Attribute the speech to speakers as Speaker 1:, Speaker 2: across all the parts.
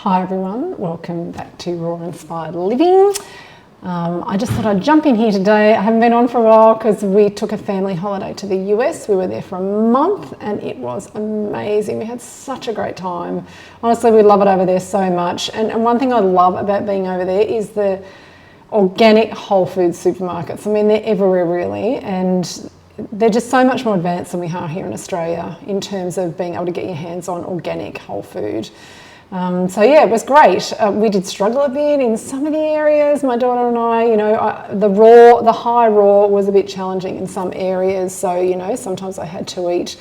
Speaker 1: Hi everyone, welcome back to Raw Inspired Living. I just thought I'd jump in here today. I haven't been on for a while because we took a family holiday to the US. We were there for a month and it was amazing. We had such a great time. Honestly, we love it over there so much. And one thing I love about being over there is the organic whole food supermarkets. I mean, they're everywhere really, and they're just so much more advanced than we are here in Australia in terms of being able to get your hands on organic whole food. So yeah, it was great. We did struggle a bit in some of the areas. My daughter and I, the high raw was a bit challenging in some areas. So, sometimes I had to eat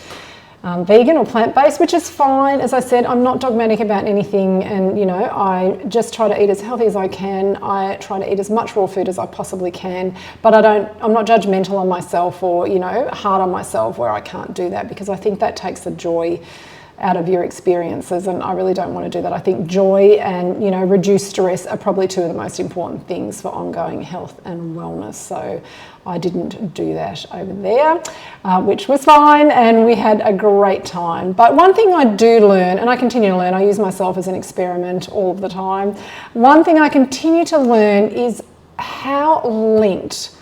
Speaker 1: vegan or plant-based, which is fine. As I said, I'm not dogmatic about anything, and I just try to eat as healthy as I can. I try to eat as much raw food as I possibly can, but I'm not judgmental on myself or hard on myself where I can't do that, because I think that takes the joy out of your experiences, and I really don't want to do that. I think joy and reduced stress are probably two of the most important things for ongoing health and wellness. So I didn't do that over there, which was fine, and we had a great time. But one thing I do learn, and I continue to learn, I use myself as an experiment all of the time. One thing I continue to learn is how linked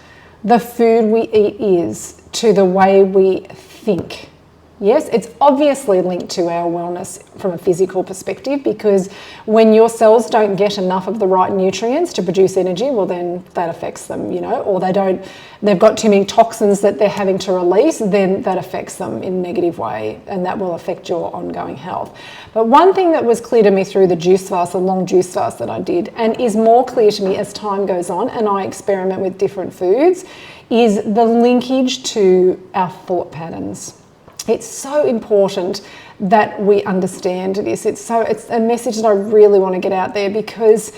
Speaker 1: the food we eat is to the way we think. Yes, it's obviously linked to our wellness from a physical perspective, because when your cells don't get enough of the right nutrients to produce energy, well then that affects them, or they've got too many toxins that they're having to release, then that affects them in a negative way, and that will affect your ongoing health. But one thing that was clear to me through the juice fast, the long juice fast that I did, and is more clear to me as time goes on and I experiment with different foods, is the linkage to our thought patterns. It's so important that we understand this. It's a message that I really want to get out there, because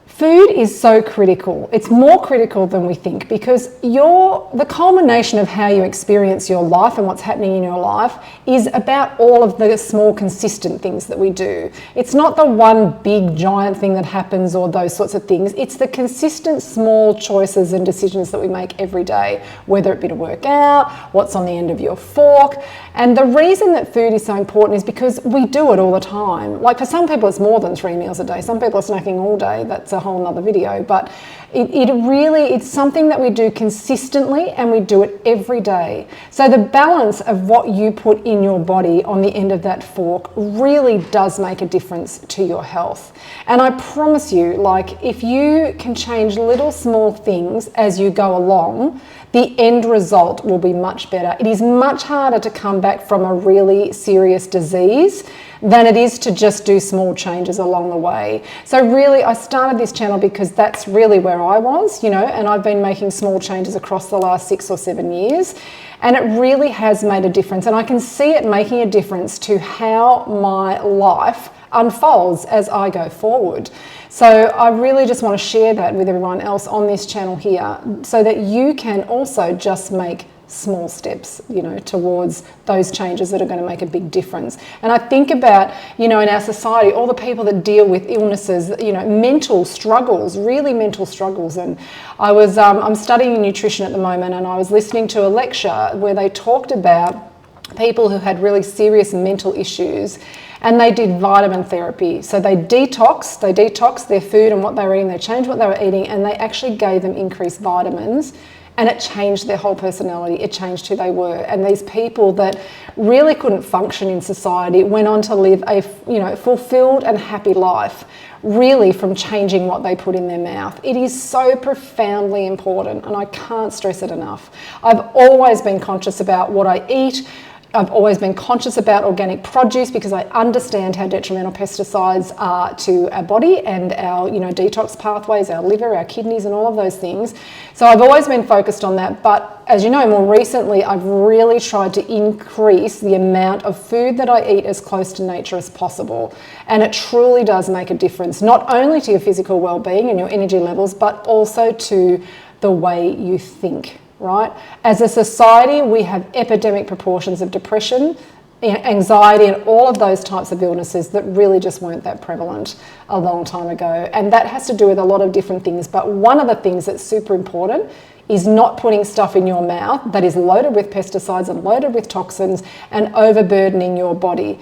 Speaker 1: food is so critical. It's more critical than we think, because the culmination of how you experience your life and what's happening in your life is about all of the small consistent things that we do. It's not the one big giant thing that happens or those sorts of things. It's the consistent small choices and decisions that we make every day, whether it be to work out, what's on the end of your fork. And the reason that food is so important is because we do it all the time. Like for some people it's more than 3 meals a day. Some people are snacking all day. That's a whole nother video, but it's something that we do consistently, and we do it every day. So the balance of what you put in your body on the end of that fork really does make a difference to your health. And I promise you, if you can change little small things as you go along, the end result will be much better. It is much harder to come back from a really serious disease than it is to just do small changes along the way. So really, I started this channel because that's really where I was, and I've been making small changes across the last 6 or 7 years, and it really has made a difference. And I can see it making a difference to how my life unfolds as I go forward. So I really just want to share that with everyone else on this channel here, so that you can also just make small steps, towards those changes that are going to make a big difference. And I think about, in our society, all the people that deal with illnesses, mental struggles, really mental struggles. And I'm studying nutrition at the moment, and I was listening to a lecture where they talked about people who had really serious mental issues, and they did vitamin therapy. So they detoxed their food and what they were eating, they changed what they were eating, and they actually gave them increased vitamins, and it changed their whole personality. It changed who they were. And these people that really couldn't function in society went on to live a fulfilled and happy life, really from changing what they put in their mouth. It is so profoundly important, and I can't stress it enough. I've always been conscious about what I eat. I've always been conscious about organic produce, because I understand how detrimental pesticides are to our body and our detox pathways, our liver, our kidneys, and all of those things. So I've always been focused on that. But as you know, more recently, I've really tried to increase the amount of food that I eat as close to nature as possible. And it truly does make a difference, not only to your physical well-being and your energy levels, but also to the way you think. Right? As a society, we have epidemic proportions of depression, anxiety, and all of those types of illnesses that really just weren't that prevalent a long time ago. And that has to do with a lot of different things. But one of the things that's super important is not putting stuff in your mouth that is loaded with pesticides and loaded with toxins and overburdening your body.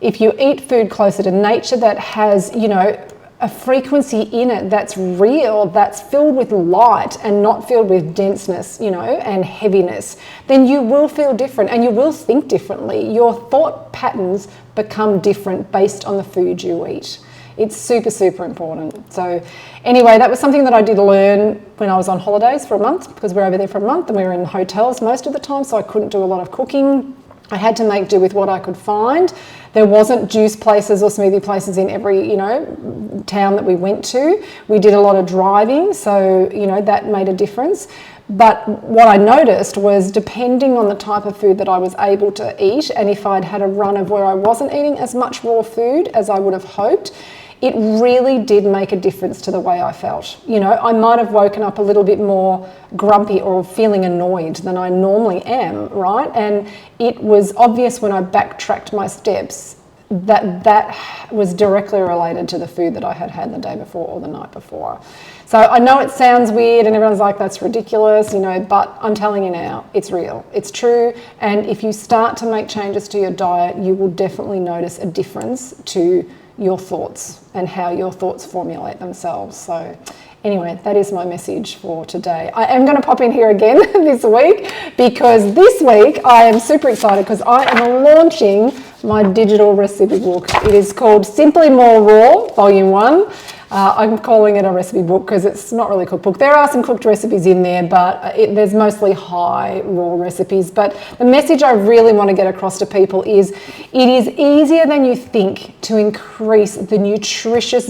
Speaker 1: if you eat food closer to nature that has, you know, a frequency in it that's real, that's filled with light and not filled with denseness, you know, and heaviness, then you will feel different and you will think differently. Your thought patterns become different based on the food you eat. It's super, super important. So anyway, that was something that I did learn when I was on holidays for a month, because we're over there for a month and we were in hotels most of the time, so I couldn't do a lot of cooking. I had to make do with what I could find. There wasn't juice places or smoothie places in every, you know, town that we went to. We did a lot of driving, so, you know, that made a difference. But what I noticed was, depending on the type of food that I was able to eat, and if I'd had a run of where I wasn't eating as much raw food as I would have hoped, it really did make a difference to the way I felt. You know, I might have woken up a little bit more grumpy or feeling annoyed than I normally am, right? And it was obvious when I backtracked my steps that that was directly related to the food that I had had the day before or the night before. So I know it sounds weird and everyone's like, that's ridiculous, you know, but I'm telling you now, it's real, it's true. And if you start to make changes to your diet, you will definitely notice a difference to your thoughts and how your thoughts formulate themselves. So anyway, that is my message for today. I am going to pop in here again this week, because this week I am super excited because I am launching my digital recipe book. It is called Simply More Raw, Volume 1. I'm calling it a recipe book because it's not really a cookbook. There are some cooked recipes in there, but there's mostly high raw recipes. But the message I really want to get across to people is, it is easier than you think to increase the nutritious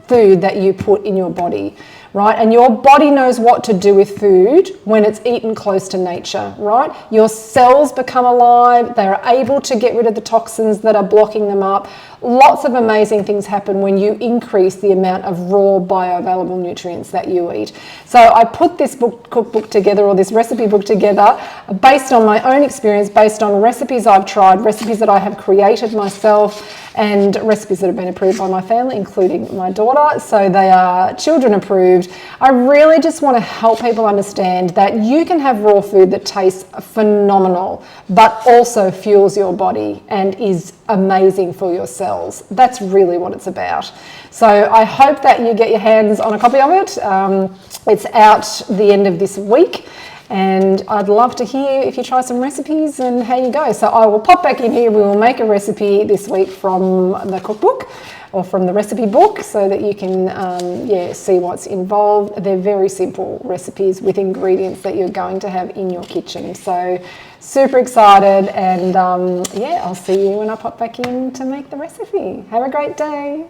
Speaker 1: food that you put in your body, right? And your body knows what to do with food when it's eaten close to nature, right? Your cells become alive. They're able to get rid of the toxins that are blocking them up. Lots of amazing things happen when you increase the amount of raw bioavailable nutrients that you eat. So I put this cookbook together, or this recipe book together, based on my own experience, based on recipes I've tried, recipes that I have created myself, and recipes that have been approved by my family, including my daughter. So they are children approved. I really just want to help people understand that you can have raw food that tastes phenomenal, but also fuels your body and is amazing for your cells. That's really what it's about. So I hope that you get your hands on a copy of it. It's out the end of this week, and I'd love to hear if you try some recipes and how you go. So I will pop back in here. We will make a recipe this week from the cookbook or from the recipe book, so that you can see what's involved. They're very simple recipes with ingredients that you're going to have in your kitchen. So super excited, and I'll see you when I pop back in to make the recipe. Have a great day.